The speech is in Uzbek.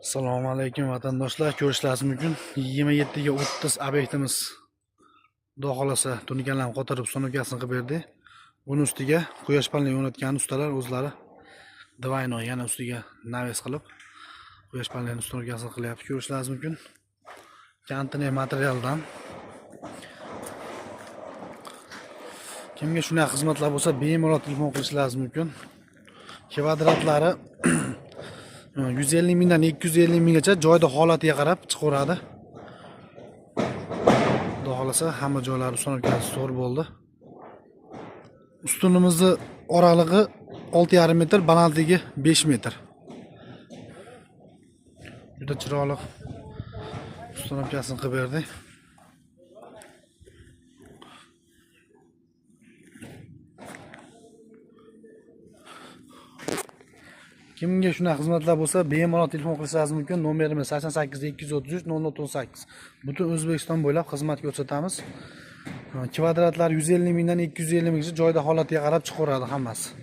Assalomu alaykum vatandoshlar. Ko'rishlaringiz mumkin. 27 ga 30 obyektimiz Xudo xolasa tunikanlarni qotirib sonovkasini qilib berdi. Buni ustiga quyosh paneli o'rnatgan ustalar o'zlari Divayno yana ustiga naves qilib quyosh paneli sonovkasini qilyapti. Ko'rishlaringiz mumkin. Kantine materialdan. Kimga shunday xizmatlar bo'lsa, bemalol telefon qilishlaringiz mumkin. Kvadratlari 150 mingdan 250 minggacha joyda holatiga qarab chiqaveradi. Xudo xolasa hamma joylari sonovkasi to'g'ri bo'ldi. Ustunimizni oralig'i 6,5 metr, balandligi 5 metr. Juda chiroyli sonovkasini qilib berdi. Kimga shunday xizmatlar bo'lsa, bemalol telefon qilishingiz mumkin. Nomerimiz 88 233 0018. Butun O'zbekiston bo'ylab xizmat ko'rsatamiz. Kvadratlar 150 mingdan 250 minggacha joyda holatiga qarab chiqaveradi hammasi.